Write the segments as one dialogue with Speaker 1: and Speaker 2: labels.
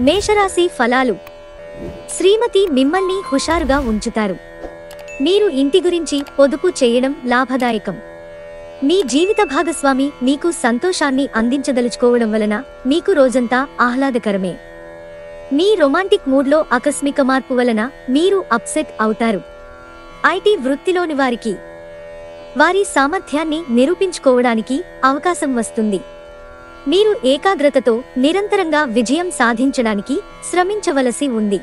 Speaker 1: మేషరాశి ఫలాలు. శ్రీమతి మిమ్మల్ని హుషారుగా ఉంచుతారు. మీరు ఇంటి గురించి పొదుపు చేయడం లాభదాయకం. మీ జీవిత భాగస్వామి మీకు సంతోషాన్ని అందించదలుచుకోవడం వలన మీకు రోజంతా ఆహ్లాదకరమే. మీ రొమాంటిక్ మూడ్లో ఆకస్మిక మార్పు వలన మీరు అప్సెట్ అవుతారు. ఐటీ వృత్తిలోని వారికి వారి సామర్థ్యాన్ని నిరూపించుకోవడానికి అవకాశం వస్తుంది. మీరు ఏకాగ్రతతో నిరంతరంగా విజయం సాధించడానికి శ్రమించవలసి ఉంది.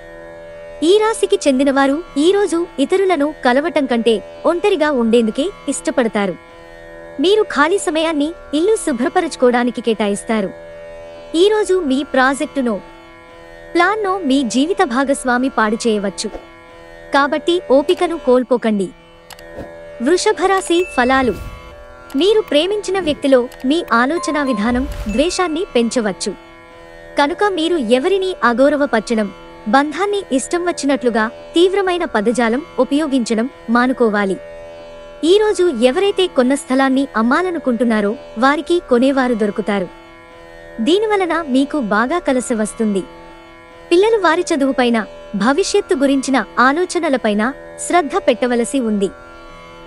Speaker 1: ఈ రాశికి చెందినవారు ఈరోజు ఇతరులను కలవటం కంటే ఒంటరిగా ఉండేందుకే ఇష్టపడతారు. మీరు ఖాళీ సమయాన్ని ఇల్లు శుభ్రపరచుకోవడానికి కేటాయిస్తారు. ఈరోజు మీ ప్రాజెక్టునో ప్లాన్నో మీ జీవిత భాగస్వామి పాడు చేయవచ్చు. కాబట్టి ఓపికను కోల్పోకండి. వృషభరాశి ఫలాలు. మీరు ప్రేమించిన వ్యక్తిలో మీ ఆలోచనా విధానం ద్వేషాన్ని పెంచవచ్చు. కనుక మీరు ఎవరినీ అగౌరవపరచడం, బంధాన్ని ఇష్టం వచ్చినట్లుగా తీవ్రమైన పదజాలం ఉపయోగించడం మానుకోవాలి. ఈరోజు ఎవరైతే కొన్న స్థలాన్ని అమ్మాలనుకుంటున్నారో వారికి కొనేవారు దొరుకుతారు. దీనివలన మీకు బాగా కలిసి వస్తుంది. పిల్లలు వారి చదువుపైన, భవిష్యత్తు గురించిన ఆలోచనలపైన శ్రద్ధ పెట్టవలసి ఉంది.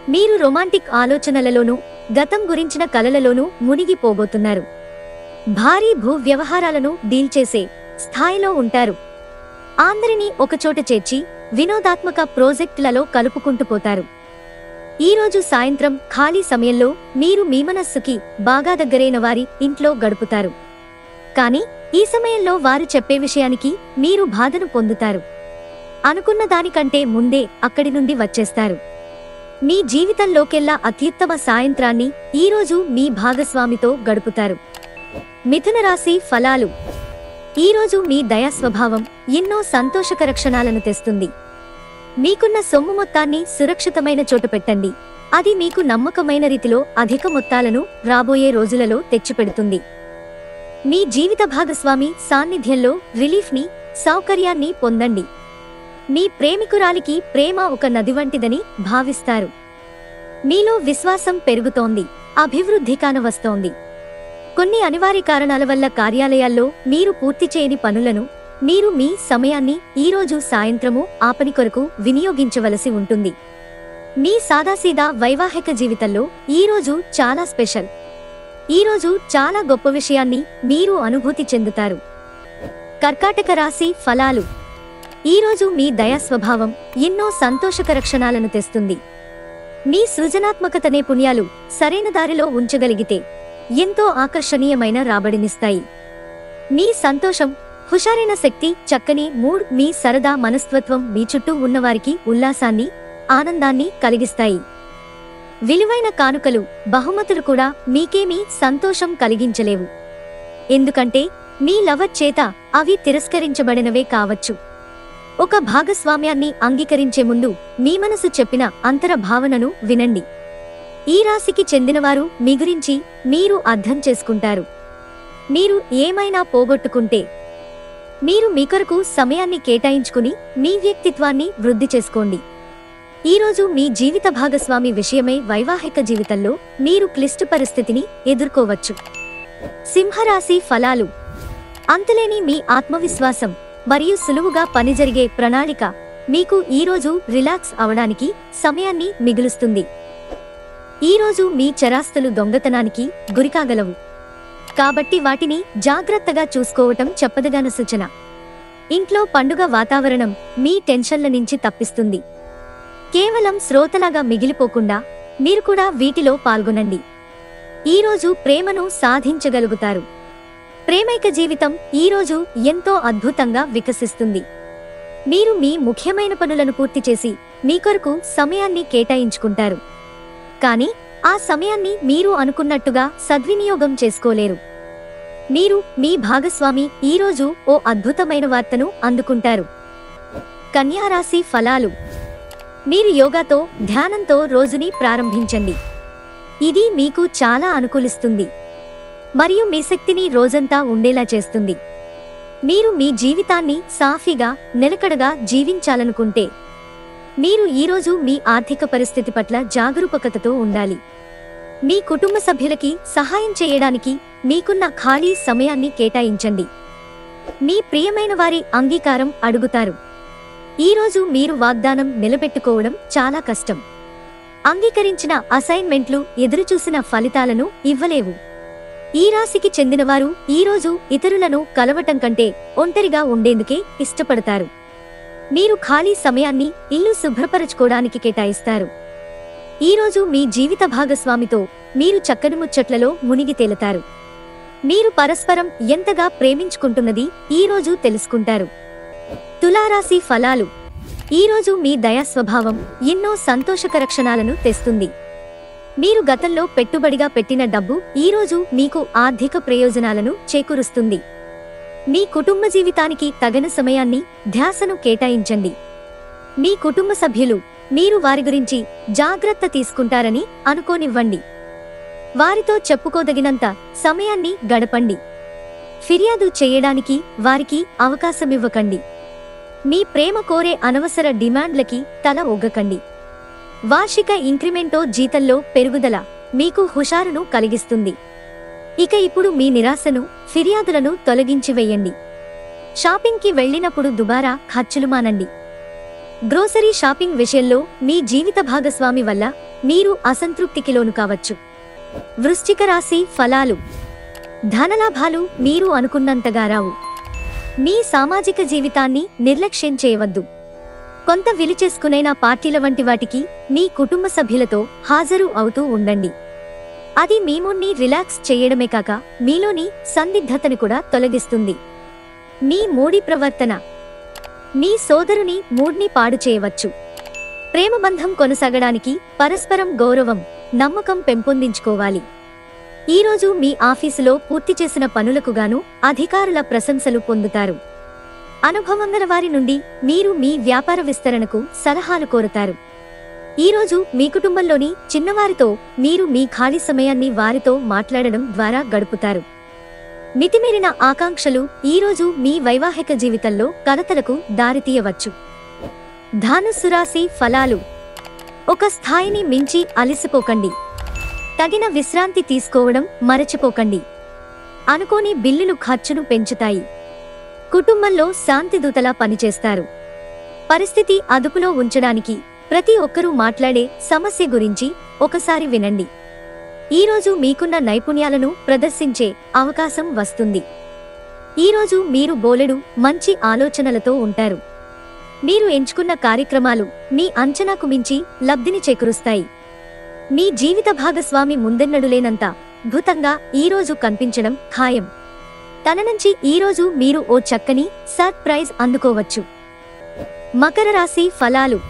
Speaker 1: మీరు రొమాంటిక్ ఆలోచనలలోనూ గతం గురించిన కలలలోనూ మునిగిపోబోతున్నారు. భారీ భూ వ్యవహారాలను డీల్ చేసే స్థాయిలో ఉంటారు. అందరినీ ఒకచోట చేర్చి వినోదాత్మక ప్రాజెక్టులలో కలుపుకుంటూ పోతారు. ఈరోజు సాయంత్రం ఖాళీ సమయంలో మీరు మీ మనస్సుకి బాగా దగ్గరైన వారి ఇంట్లో గడుపుతారు. కానీ ఈ సమయంలో వారు చెప్పే విషయానికి మీరు బాధను పొందుతారు. అనుకున్న దానికంటే ముందే అక్కడి నుండి వచ్చేస్తారు. మీ జీవితంలోకెల్లా అత్యుత్తమ సాయంత్రాన్ని ఈరోజు మీ భాగస్వామితో గడుపుతారు. మిథున రాశి ఫలాలు. ఈరోజు మీ దయా స్వభావం ఎన్నో సంతోషకర క్షణాలను తెస్తుంది. మీకున్న సొమ్ము మొత్తాన్ని సురక్షితమైన చోట పెట్టండి. అది మీకు నమ్మకమైన రీతిలో అధిక మొత్తాలను రాబోయే రోజులలో తెచ్చిపెడుతుంది. మీ జీవిత భాగస్వామి సాన్నిధ్యంలో రిలీఫ్ని, సౌకర్యాన్ని పొందండి. మీ ప్రేమికురాలికి ప్రేమ ఒక నది వంటిదని భావిస్తారు. మీలో విశ్వాసం పెరుగుతోంది, అభివృద్ధి కానవస్తోంది. కొన్ని అనివార్య కారణాల వల్ల కార్యాలయాల్లో మీరు పూర్తి చేయని పనులను మీరు మీ సమయాన్ని ఈరోజు సాయంత్రము ఆ పని కొరకు వినియోగించవలసి ఉంటుంది. మీ సాదాసీదా వైవాహిక జీవితంలో ఈరోజు చాలా స్పెషల్. ఈరోజు చాలా గొప్ప విషయాన్ని మీరు అనుభూతి చెందుతారు. కర్కాటక రాశి ఫలాలు. ఈరోజు మీ దయా స్వభావం ఎన్నో సంతోషకర క్షణాలను తెస్తుంది. మీ సృజనాత్మకత నైపుణ్యాలు సరైన దారిలో ఉంచగలిగితే ఎంతో ఆకర్షణీయమైన రాబడినిస్తాయి. మీ సంతోషం, హుషారైన శక్తి, చక్కని మూడ్, మీ సరదా మనస్తత్వం మీ చుట్టూ ఉన్నవారికి ఉల్లాసాన్ని, ఆనందాన్ని కలిగిస్తాయి. విలువైన కానుకలు, బహుమతులు కూడా మీకేమీ సంతోషం కలిగించలేవు. ఎందుకంటే మీ లవర్ చేత అవి తిరస్కరించబడినవే కావచ్చు. ఒక భాగస్వామ్యాన్ని అంగీకరించే ముందు మీ మనసు చెప్పిన అంతర భావనను వినండి. ఈ రాశికి చెందినవారు మీ గురించి మీరు అర్థం చేసుకుంటారు. మీరు ఏమైనా పోగొట్టుకుంటే మీరు మీ కొరకు సమయాన్ని కేటాయించుకుని మీ వ్యక్తిత్వాన్ని వృద్ధి చేసుకోండి. ఈరోజు మీ జీవిత భాగస్వామి విషయమై వైవాహిక జీవితంలో మీరు క్లిష్ట పరిస్థితిని ఎదుర్కోవచ్చు. సింహరాశి ఫలాలు. అంతులేని మీ ఆత్మవిశ్వాసం మరియు సులువుగా పని జరిగే ప్రణాళిక మీకు ఈరోజు రిలాక్స్ అవడానికి సమయాన్ని మిగులుస్తుంది. ఈరోజు మీ చరాస్తులు దొంగతనానికి గురికాగలవు. కాబట్టి వాటిని జాగ్రత్తగా చూసుకోవటం చెప్పదగాన సూచన. ఇంట్లో పండుగ వాతావరణం మీ టెన్షన్ల నుంచి తప్పిస్తుంది. కేవలం శ్రోతలాగా మిగిలిపోకుండా మీరు కూడా వీటిలో పాల్గొనండి. ఈరోజు ప్రేమను సాధించగలుగుతారు. ప్రేమైక జీవితం ఈరోజు ఎంతో అద్భుతంగా వికసిస్తుంది. మీరు మీ ముఖ్యమైన పనులను పూర్తి చేసి మీ కొరకు సమయాన్ని కేటాయించుకుంటారు. కానీ ఆ సమయాన్ని మీరు అనుకున్నట్టుగా సద్వినియోగం చేసుకోలేరు. మీరు మీ భాగస్వామి ఈరోజు ఓ అద్భుతమైన వార్తను అందుకుంటారు. కన్యా రాశి ఫలాలు. మీరు యోగాతో, ధ్యానంతో రోజుని ప్రారంభించండి. ఇది మీకు చాలా అనుకూలిస్తుంది మరియు మీ శక్తిని రోజంతా ఉండేలా చేస్తుంది. మీరు మీ జీవితాన్ని సాఫీగా, నిలకడగా జీవించాలనుకుంటే మీరు ఈరోజు మీ ఆర్థిక పరిస్థితి పట్ల జాగరూకతతో ఉండాలి. మీ కుటుంబ సభ్యులకి సహాయం చేయడానికి మీకున్న ఖాళీ సమయాన్ని కేటాయించండి. మీ ప్రియమైన వారి అంగీకారం అడుగుతారు. ఈరోజు మీరు వాగ్దానం నిలబెట్టుకోవడం చాలా కష్టం. అంగీకరించిన అసైన్మెంట్లు ఎదురుచూసిన ఫలితాలను ఇవ్వలేవు. ఈ రాశికి చెందినవారు ఈరోజు ఇతరులను కలవటం కంటే ఒంటరిగా ఉండేందుకే ఇష్టపడతారు. మీరు ఖాళీ సమయాన్ని ఇల్లు శుభ్రపరచుకోవడానికి కేటాయిస్తారు. ఈరోజు మీ జీవిత భాగస్వామితో మీరు చక్కని ముచ్చట్లలో మునిగి తేలుతారు. మీరు పరస్పరం ఎంతగా ప్రేమించుకుంటున్నది ఈరోజు తెలుసుకుంటారు. తులారాశి ఫలాలు. ఈరోజు మీ దయా స్వభావం ఎన్నో సంతోషకర క్షణాలను తెస్తుంది. మీరు గతంలో పెట్టుబడిగా పెట్టిన డబ్బు ఈరోజు మీకు ఆర్థిక ప్రయోజనాలను చేకూరుస్తుంది. మీ కుటుంబ జీవితానికి తగిన సమయాన్ని ధ్యాసను కేటాయించండి. మీ కుటుంబ సభ్యులు మీరు వారి గురించి జాగ్రత్త తీసుకుంటారని అనుకోనివ్వండి. వారితో చెప్పుకోదగినంత సమయాన్ని గడపండి. ఫిర్యాదు చేయడానికి వారికి అవకాశమివ్వకండి. మీ ప్రేమ కోరే అనవసర డిమాండ్లకి తల ఒగ్గకండి. వార్షిక ఇంక్రిమెంటో జీతంలో పెరుగుదల మీకు హుషారును కలిగిస్తుంది. ఇక ఇప్పుడు మీ నిరాశను ఫిర్యాదులను తొలగించివేయండి. షాపింగ్కి వెళ్ళినప్పుడు దుబారా ఖర్చులు మానండి. గ్రోసరీ షాపింగ్ విషయంలో మీ జీవిత భాగస్వామి వల్ల మీరు అసంతృప్తికి లోను కావచ్చు. వృశ్చిక రాశి ఫలాలు. ధనలాభాలు మీరు అనుకున్నంతగా రావు. మీ సామాజిక జీవితాన్ని నిర్లక్ష్యం చేయవద్దు. కొంత విలుచేసుకునైనా పార్టీల వంటి వాటికి మీ కుటుంబ సభ్యులతో హాజరు అవుతూ ఉండండి. అది మీ మూడ్ని రిలాక్స్ చేయడమే కాక మీలోని సందిగ్ధతను కూడా తొలగిస్తుంది. మీ మూడి ప్రవర్తన మీ సోదరుని మూడ్ని పాడు చేయవచ్చు. ప్రేమబంధం కొనసాగడానికి పరస్పరం గౌరవం, నమ్మకం పెంపొందించుకోవాలి. ఈరోజు మీ ఆఫీసులో పూర్తి చేసిన పనులకు గాను అధికారుల ప్రశంసలు పొందుతారు. అనుభవం గల వారి నుండి మీరు మీ వ్యాపార విస్తరణకు సలహాలు కోరతారు. ఈరోజు మీ కుటుంబంలోని చిన్నవారితో మీరు మీ ఖాళీ సమయాన్ని వారితో మాట్లాడడం ద్వారా గడుపుతారు. మితిమీరిన ఆకాంక్షలు ఈరోజు మీ వైవాహిక జీవితంలో కలతలకు దారితీయవచ్చు. ధనుస్సు రాశి ఫలాలు. ఒక స్థాయిని మించి అలసిపోకండి. తగిన విశ్రాంతి తీసుకోవడం మరచిపోకండి. అనుకోని బిల్లులు ఖర్చును పెంచుతాయి. కుటుంబంలో శాంతిదూతలా పనిచేస్తారు. పరిస్థితి అదుపులో ఉంచడానికి ప్రతి ఒక్కరూ మాట్లాడే సమస్య గురించి ఒకసారి వినండి. ఈరోజు మీకున్న నైపుణ్యాలను ప్రదర్శించే అవకాశం వస్తుంది. ఈరోజు మీరు బోలెడు మంచి ఆలోచనలతో ఉంటారు. మీరు ఎంచుకున్న కార్యక్రమాలు మీ అంచనాకు మించి లబ్ధిని చేకూరుస్తాయి. మీ జీవిత భాగస్వామి ముందెన్నడూ లేనంత అద్భుతంగా ఈరోజు కనిపించడం ఖాయం. తన నుంచి ఈరోజు మీరు ఓ చక్కని సర్ప్రైజ్ అందుకోవచ్చు. మకర రాశి ఫలాలు.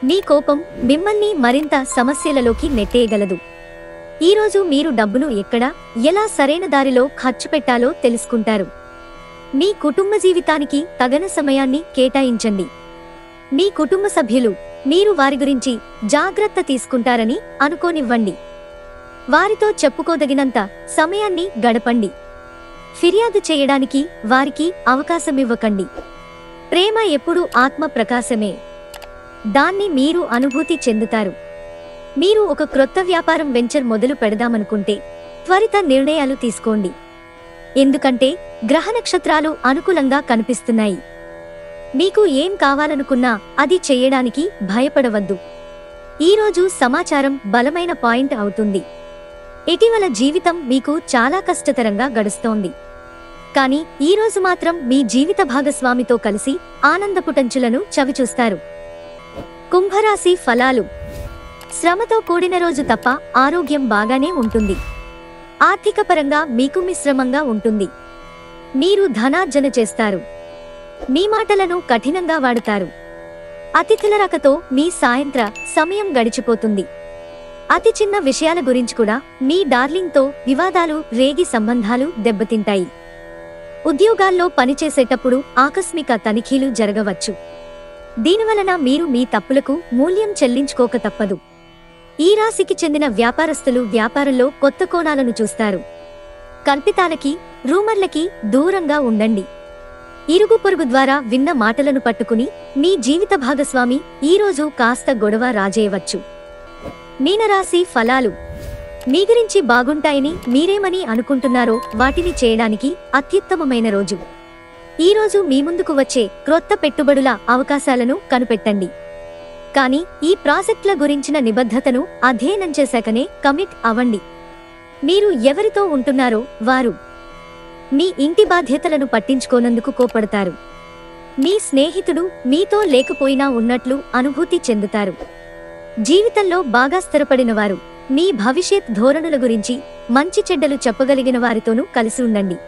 Speaker 1: మీ కోపం మిమ్మల్ని మరింత సమస్యలలోకి నెట్టేయగలదు. ఈరోజు మీరు డబ్బును ఎక్కడ, ఎలా సరైన దారిలో ఖర్చు పెట్టాలో తెలుసుకుంటారు. మీ కుటుంబ జీవితానికి తగిన సమయాన్ని కేటాయించండి. మీ కుటుంబ సభ్యులు మీరు వారి గురించి జాగ్రత్త తీసుకుంటారని అనుకోనివ్వండి. వారితో చెప్పుకోదగినంత సమయాన్ని గడపండి. ఫిర్యాదు చేయడానికి వారికి అవకాశమివ్వకండి. ప్రేమ ఎప్పుడూ ఆత్మ ప్రకాశమే. దాన్ని మీరు అనుభూతి చెందుతారు. మీరు ఒక క్రొత్త వ్యాపారం వెంచర్ మొదలు పెడదామనుకుంటే త్వరిత నిర్ణయాలు తీసుకోండి. ఎందుకంటే గ్రహ నక్షత్రాలు అనుకూలంగా కనిపిస్తున్నాయి. మీకు ఏం కావాలనుకున్నా అది చేయడానికి భయపడవద్దు. ఈరోజు సమాచారం బలమైన పాయింట్ అవుతుంది. ఇటీవల జీవితం మీకు చాలా కష్టతరంగా గడుస్తోంది. కానీ ఈరోజు మాత్రం మీ జీవిత భాగస్వామితో కలిసి ఆనందపుటంచులను చవిచూస్తారు. కుంభరాశి ఫలాలు. శ్రమతో కూడిన రోజు తప్ప ఆరోగ్యం బాగానే ఉంటుంది. ఆర్థికపరంగా మీకు మిశ్రమంగా ఉంటుంది. మీరు ధనార్జన చేస్తారు. మీ మాటలను కఠినంగా వాడుతారు. అతిథుల రాకతో మీ సాయంత్ర సమయం గడిచిపోతుంది. అతి చిన్న విషయాల గురించి కూడా మీ డార్లింగ్తో వివాదాలు రేగి సంబంధాలు దెబ్బతింటాయి. ఉద్యోగాల్లో పనిచేసేటప్పుడు ఆకస్మిక తనిఖీలు జరగవచ్చు. దీనివలన మీరు మీ తప్పులకు మూల్యం చెల్లించుకోక తప్పదు. ఈ రాశికి చెందిన వ్యాపారస్తులు వ్యాపారంలో కొత్త కోణాలను చూస్తారు. కల్పితాలకి, రూమర్లకి దూరంగా ఉండండి. ఇరుగు పొరుగు ద్వారా విన్న మాటలను పట్టుకుని మీ జీవిత భాగస్వామి ఈరోజు కాస్త గొడవ రాజేయవచ్చు. మీనరాశి ఫలాలు. మీ గురించి బాగుంటాయని మీరేమని అనుకుంటున్నారో వాటిని చేయడానికి అత్యుత్తమమైన రోజు. ఈరోజు మీ ముందుకు వచ్చే క్రొత్త పెట్టుబడుల అవకాశాలను కనిపెట్టండి. కానీ ఈ ప్రాజెక్టుల గురించిన నిబద్ధతను అధ్యయనం చేశాకనే కమిట్ అవ్వండి. మీరు ఎవరితో ఉంటున్నారో వారు మీ ఇంటి బాధ్యతలను పట్టించుకోనందుకు కోపడతారు. మీ స్నేహితుడు మీతో లేకపోయినా ఉన్నట్లు అనుభూతి చెందుతారు. జీవితంలో బాగా స్థిరపడినవారు మీ భవిష్యత్ ధోరణుల గురించి మంచి చెడ్డలు చెప్పగలిగిన వారితోనూ కలిసి ఉండండి.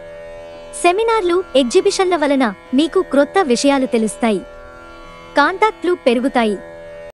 Speaker 1: సెమినార్లు, ఎగ్జిబిషన్ల వలన మీకు క్రొత్త విషయాలు తెలుస్తాయి. కాంటాక్ట్లు పెరుగుతాయి.